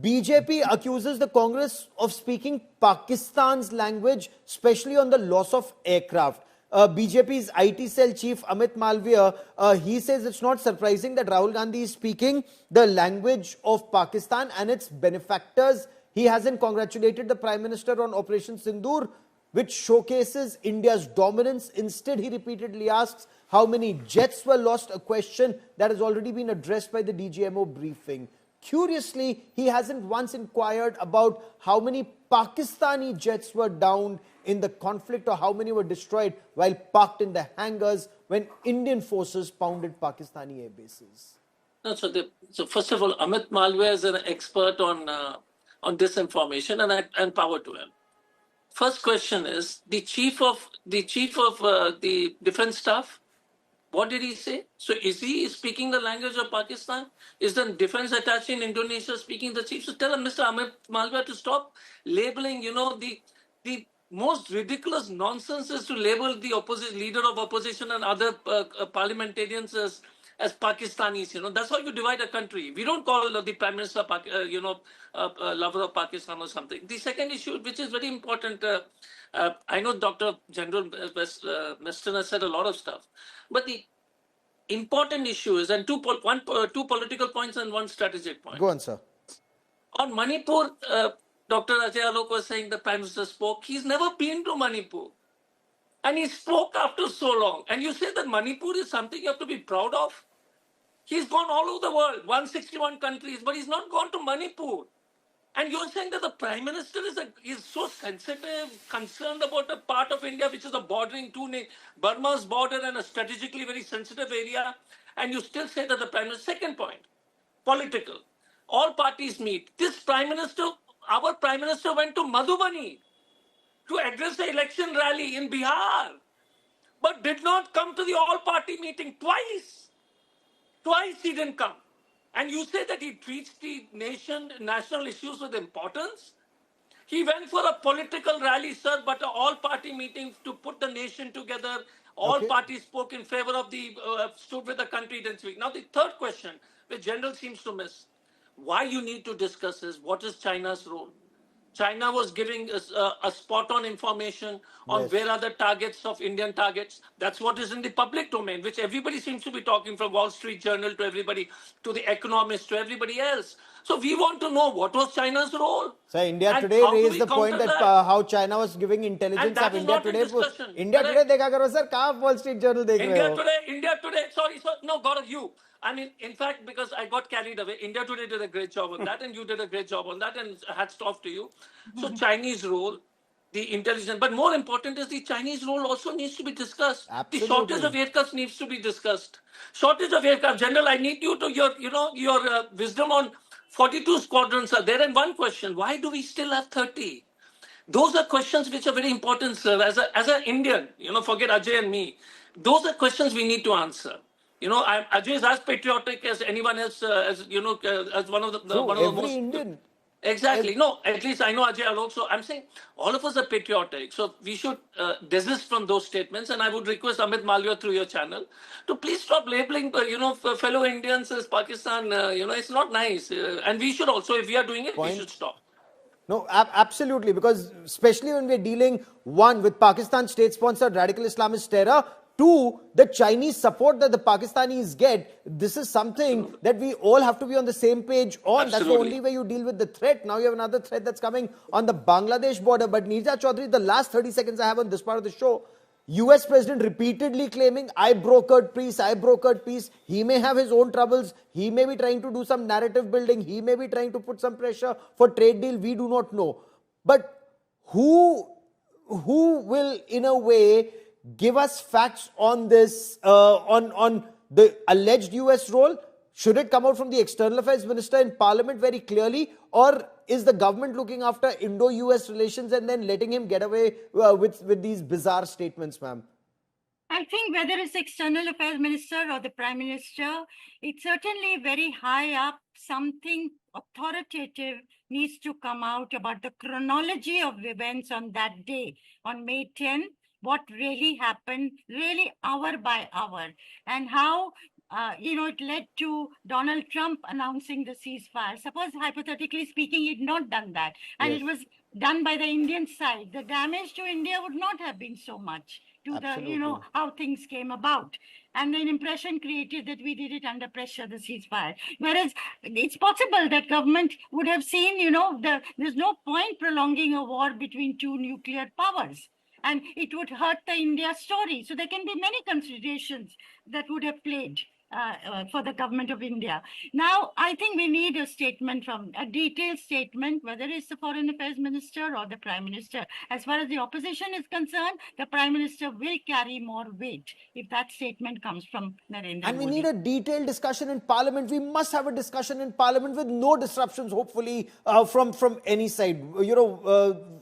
BJP accuses the Congress of speaking Pakistan's language, especially on the loss of aircraft. BJP's IT cell chief Amit Malviya, he says it's not surprising that Rahul Gandhi is speaking the language of Pakistan and its benefactors. He hasn't congratulated the Prime Minister on Operation Sindoor, which showcases India's dominance. Instead, he repeatedly asks how many jets were lost, a question that has already been addressed by the DGMO briefing. Curiously, he hasn't once inquired about how many Pakistani jets were downed in the conflict or how many were destroyed while parked in the hangars when Indian forces pounded Pakistani air bases. No, so first of all, Amit Malviya is an expert on disinformation, and power to him. First question is the chief of the defense staff. What did he say? So is he speaking the language of Pakistan? Is the defense attaché in Indonesia speaking the chief? So tell him, Mr. Amit Malviya, to stop labeling, the most ridiculous nonsense is to label the leader of opposition and other parliamentarians as Pakistanis. That's how you divide a country. We don't call the Prime Minister, lover of Pakistan or something. The second issue, which is very important, I know Dr. General Meston has said a lot of stuff, but the important issue is, and two political points and one strategic point. Go on, sir. On Manipur, Dr. Ajay Alok was saying the Prime Minister spoke. He's never been to Manipur. And he spoke after so long. And you say that Manipur is something you have to be proud of? He's gone all over the world, 161 countries, but he's not gone to Manipur. And you're saying that the Prime Minister is so sensitive, concerned about a part of India which is a bordering to Burma's border and a strategically very sensitive area, and you still say that the Prime Minister. Second point, political. All parties meet. This Prime Minister, our Prime Minister, went to Madhubani to address the election rally in Bihar, but did not come to the all-party meeting twice. Twice he didn't come. And you say that he treats the national issues with importance? He went for a political rally, sir, but an all-party meeting to put the nation together. All parties spoke in favor of stood with the country, didn't speak. Now the third question, which General seems to miss, why you need to discuss is what is China's role? China was giving a spot-on information on where are the targets of Indian targets. That's what is in the public domain, which everybody seems to be talking, from Wall Street Journal to everybody, to the economists, to everybody else. So we want to know what was China's role. So India Today raised the point that how China was giving intelligence of India Today. India Today dekha karo sir, kahan Wall Street Journal dekh rahe ho? India Today, sorry, no, Gaurav, you. I mean, in fact, because I got carried away, India Today did a great job on that, and you did a great job on that, and hats off to you. So Chinese role, the intelligence, but more important is the Chinese role also needs to be discussed. Absolutely. The shortage of aircraft needs to be discussed. Shortage of aircraft. General, I need you to your wisdom on 42 squadrons are there, and one question: why do we still have 30? Those are questions which are very important, sir. As an Indian, forget Ajay and me. Those are questions we need to answer. Ajay is as patriotic as anyone else, as one of the most Indian. Exactly. No, at least I know Ajay Alok. So I'm saying all of us are patriotic. So we should desist from those statements. And I would request Amit Malviya through your channel to please stop labeling, fellow Indians as Pakistan. It's not nice. And we should also, if we are doing it, we should stop. No, absolutely. Because especially when we're dealing, one, with Pakistan state-sponsored radical Islamist terror, two, the Chinese support that the Pakistanis get, this is something that we all have to be on the same page on. Absolutely. That's the only way you deal with the threat. Now you have another threat that's coming on the Bangladesh border. But Neerja Chaudhary, the last 30 seconds I have on this part of the show, US President repeatedly claiming, I brokered peace, I brokered peace. He may have his own troubles. He may be trying to do some narrative building. He may be trying to put some pressure for trade deal. We do not know. But who will, in a way, give us facts on this, on the alleged US role? Should it come out from the External Affairs Minister in Parliament very clearly? Or is the government looking after Indo-US relations and then letting him get away with these bizarre statements, ma'am? I think whether it's External Affairs Minister or the Prime Minister, it's certainly very high up. Something authoritative needs to come out about the chronology of events on that day, on May 10th. What really happened, really hour by hour, and how it led to Donald Trump announcing the ceasefire. Suppose, hypothetically speaking, he'd not done that, and it was done by the Indian side. The damage to India would not have been so much to the, how things came about. And an impression created that we did it under pressure, the ceasefire. Whereas it's possible that government would have seen, there's no point prolonging a war between two nuclear powers. And it would hurt the India story. So there can be many considerations that would have played for the government of India. Now, I think we need a detailed statement, whether it's the Foreign Affairs Minister or the Prime Minister. As far as the opposition is concerned, the Prime Minister will carry more weight if that statement comes from Narendra Modi. And we need a detailed discussion in Parliament. We must have a discussion in Parliament with no disruptions, hopefully, from any side,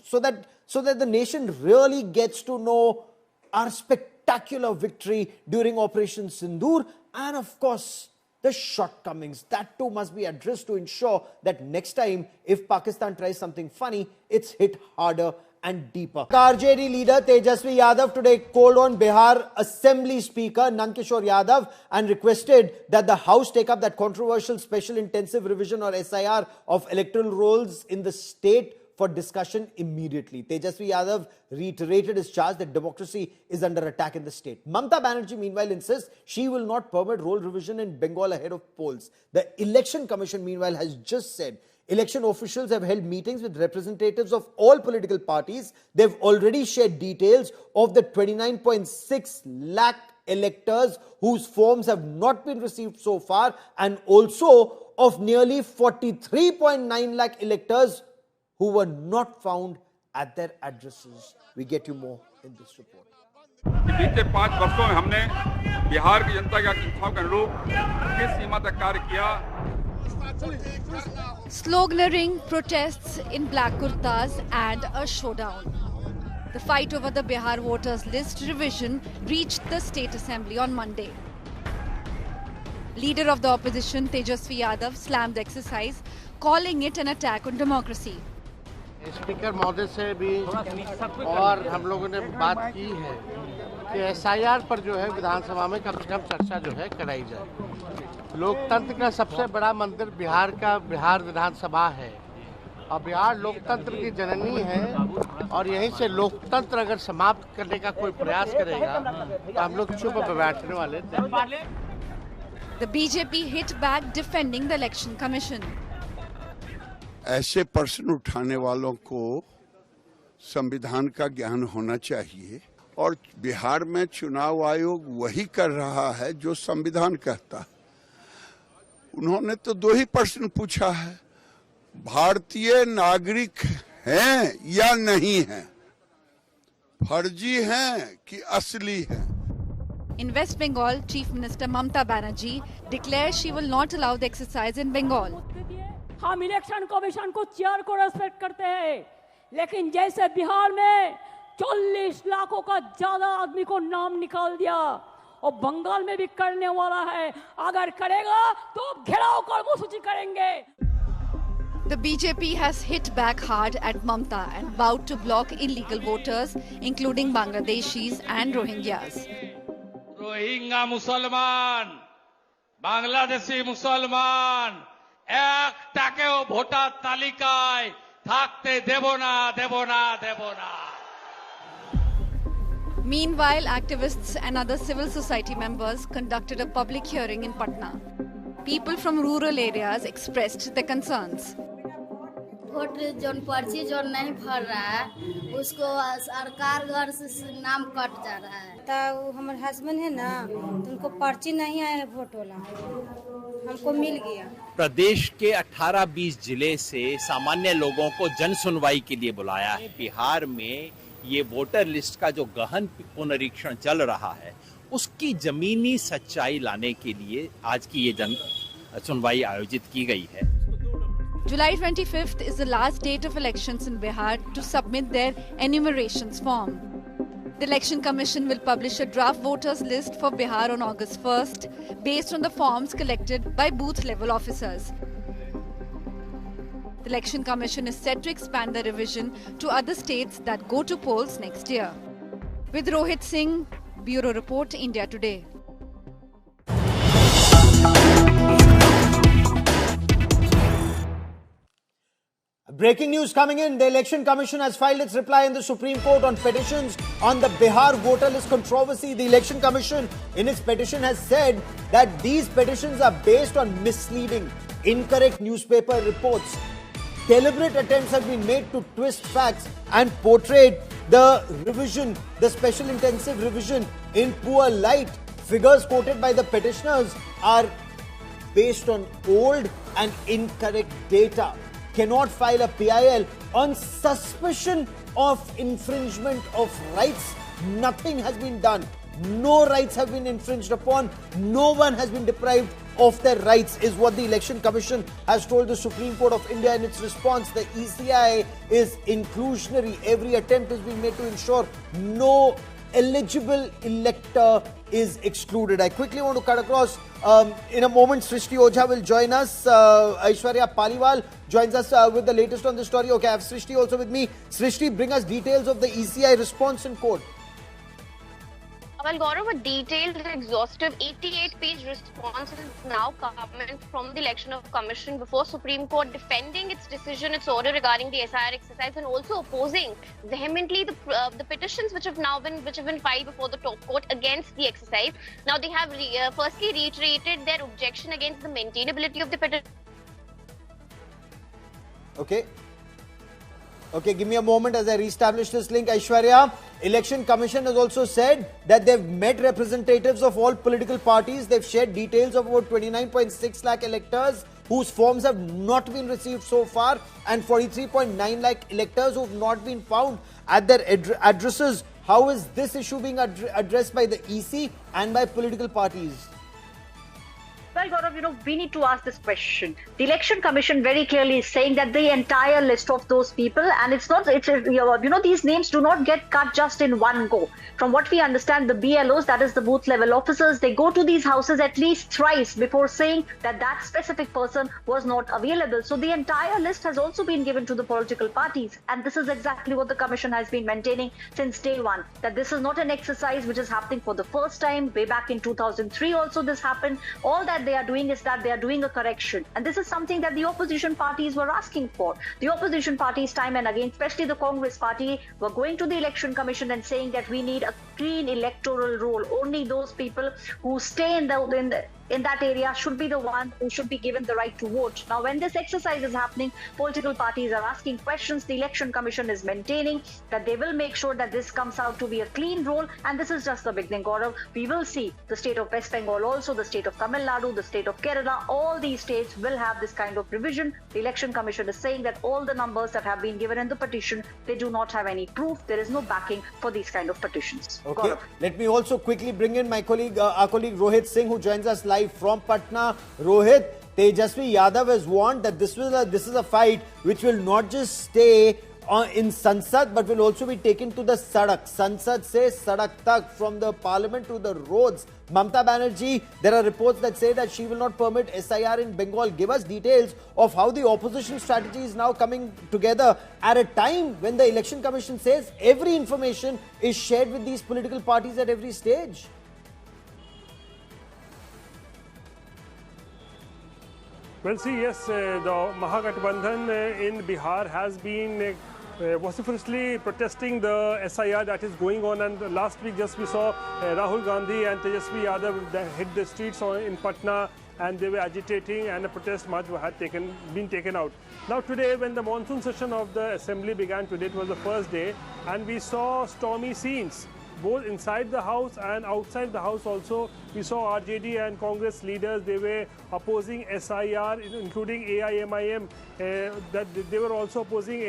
so that the nation really gets to know our spectacular victory during Operation Sindoor. And of course, the shortcomings, that too must be addressed to ensure that next time, if Pakistan tries something funny, it's hit harder and deeper. RJD leader Tejasvi Yadav today called on Bihar Assembly Speaker Nandkishore Yadav and requested that the House take up that controversial special intensive revision or SIR of electoral rolls in the state for discussion immediately. Tejasvi Yadav reiterated his charge that democracy is under attack in the state. Mamata Banerjee, meanwhile, insists she will not permit roll revision in Bengal ahead of polls. The Election Commission, meanwhile, has just said election officials have held meetings with representatives of all political parties. They've already shared details of the 29.6 lakh electors whose forms have not been received so far, and also of nearly 43.9 lakh electors who were not found at their addresses. We get you more in this report. बीते 5 वर्षों में हमने बिहार की जनता की आकांक्षाओं के अनुरूप किस सीमा तक कार्य किया? Sloganeering, protests in black kurtas and a showdown. The fight over the Bihar voters list revision reached the State Assembly on Monday. Leader of the opposition Tejasvi Yadav slammed the exercise, calling it an attack on democracy. Speaker महोदय से भी और हम लोगों ने बात की है कि एसआईआर पर जो है विधानसभा में कम से कम चर्चा जो है कराई जाए। लोकतंत्र का सबसे बड़ा मंदिर बिहार विधानसभा है और बिहार लोकतंत्र की जननी है और यहीं से लोकतंत्र अगर समाप्त करने का कोई प्रयास करेगा तो हम लोग चुप बैठने वाले थे। The BJP hit back defending the Election Commission. ऐसे प्रश्न उठाने वालों को संविधान का ज्ञान होना चाहिए और बिहार में चुनाव आयोग वही कर रहा है जो संविधान कहता है। उन्होंने तो 2 ही प्रश्न पूछा है, भारतीय नागरिक हैं या नहीं हैं, फर्जी हैं कि असली हैं। In West Bengal, Chief Minister Mamata Banerjee declares she will not allow the exercise in Bengal. हम इलेक्शन कमीशन को चेयर को रेस्पेक्ट करते हैं, लेकिन जैसे बिहार में 40 लाखों का ज्यादा आदमी को नाम निकाल दिया और बंगाल में भी करने वाला है, अगर करेगा तो घेराव कर्मसूची करेंगे। The BJP has hit back hard at Mamata and vowed to block illegal voters, including Bangladeshis and Rohingyas. Rohingya मुसलमान, बांग्लादेशी मुसलमान একটাকেও ভোটার তালিকায় থাকতে দেব না দেব না দেব না। Meanwhile, activists and other civil society members conducted a public hearing in Patna. People from rural areas expressed their concerns. Vote zone पर्ची जो नहीं भर रहा है उसको सरकार घर से नाम कट जा रहा है। तो हमारे हस्बैंड है ना, तो उनको पर्ची नहीं आया है वोट वाला, हमको मिल गया। प्रदेश के 18-20 जिले से सामान्य लोगों को जन सुनवाई के लिए बुलाया है। बिहार में ये वोटर लिस्ट का जो गहन पुनरीक्षण चल रहा है उसकी जमीनी सच्चाई लाने के लिए आज की ये जन सुनवाई आयोजित की गई है। July 25th is the last date of elections in Bihar to submit their enumerations form. The Election Commission will publish a draft voters list for Bihar on August 1st based on the forms collected by booth-level officers. The Election Commission is set to expand the revision to other states that go to polls next year. With Rohit Singh, Bureau Report, India Today. Breaking news coming in. The Election Commission has filed its reply in the Supreme Court on petitions on the Bihar voter list controversy. The Election Commission in its petition has said that these petitions are based on misleading, incorrect newspaper reports. Deliberate attempts have been made to twist facts and portray the revision, the special intensive revision, in poor light. Figures quoted by the petitioners are based on old and incorrect data. Cannot file a PIL on suspicion of infringement of rights. Nothing has been done. No rights have been infringed upon. No one has been deprived of their rights, is what the Election Commission has told the Supreme Court of India in its response. The ECI is inclusionary. Every attempt has been made to ensure no eligible elector is excluded. I quickly want to cut across. In a moment, Srishti Ojha will join us. Aishwarya Paliwal joins us with the latest on this story. Okay, I have Srishti also with me. Srishti, bring us details of the ECI response in court. Well, Gaurav, a detailed, exhaustive 88-page response is now coming from the Election Commission before Supreme Court, defending its decision, its order regarding the SIR exercise, and also opposing vehemently the petitions which have been filed before the top court against the exercise. Now, they have firstly reiterated their objection against the maintainability of the petition. Okay, give me a moment as I reestablish this link. Aishwarya, Election Commission has also said that they've met representatives of all political parties. They've shared details of about 29.6 lakh electors whose forms have not been received so far, and 43.9 lakh electors who have not been found at their addresses. How is this issue being addressed by the EC and by political parties? Well, Gaurav, we need to ask this question. The Election Commission very clearly is saying that the entire list of those people, and these names do not get cut just in one go. From what we understand, the BLOs, that is the booth level officers, they go to these houses at least thrice before saying that that specific person was not available. So the entire list has also been given to the political parties. And this is exactly what the Commission has been maintaining since day one, that this is not an exercise which is happening for the first time. Way back in 2003 also this happened. All that they are doing is that they are doing a correction, and this is something that the opposition parties were asking for. The opposition parties time and again, especially the Congress party, were going to the Election Commission and saying that we need a clean electoral roll. Only those people who stay in that area should be the one who should be given the right to vote. Now, when this exercise is happening, political parties are asking questions. The Election Commission is maintaining that they will make sure that this comes out to be a clean roll, and this is just the beginning, Gaurav. We will see the state of West Bengal also, the state of Tamil Nadu, the state of Kerala, all these states will have this kind of revision. The Election Commission is saying that all the numbers that have been given in the petition, they do not have any proof. There is no backing for these kind of petitions. Okay, Gaurav. let me also quickly bring in my colleague, our colleague Rohit Singh, who joins us live from Patna. Rohit, Tejasvi Yadav has warned that this is a fight which will not just stay in Sansad but will also be taken to the Sadak. Sansad says Sadak tak, from the parliament to the roads. Mamata Banerjee, there are reports that say that she will not permit SIR in Bengal. Give us details of how the opposition strategy is now coming together at a time when the Election Commission says every information is shared with these political parties at every stage. Well, see, yes, the Mahagathbandhan in Bihar has been vociferously protesting the SIR that is going on, and last week just we saw Rahul Gandhi and Tejasvi Yadav hit the streets in Patna, and they were agitating, and a protest march had been taken out. Now today, when the monsoon session of the assembly began today, it was the first day, and we saw stormy scenes both inside the house and outside the house also. We saw RJD and Congress leaders, they were opposing SIR, including AIMIM, that they were also opposing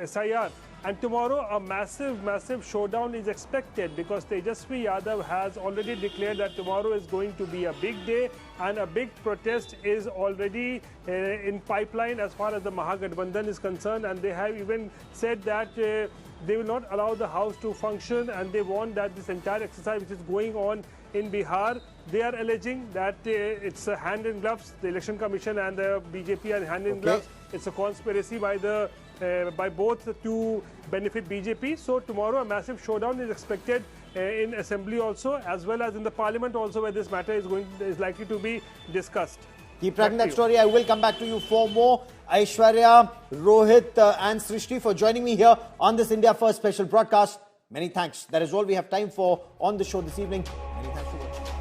SIR. And tomorrow a massive showdown is expected, because Tejasvi Yadav has already declared that tomorrow is going to be a big day, and a big protest is already in pipeline as far as the Mahagathbandhan is concerned. And they have even said that they will not allow the house to function, and they want that this entire exercise which is going on in Bihar, they are alleging that it's a hand in gloves. The Election Commission and the BJP are hand in gloves. It's a conspiracy by both to benefit BJP. So tomorrow a massive showdown is expected in Assembly also, as well as in the Parliament also, where this matter is likely to be discussed. Keep tracking that story. I will come back to you for more. Aishwarya, Rohit and Srishti for joining me here on this India First special broadcast. Many thanks. That is all we have time for on the show this evening.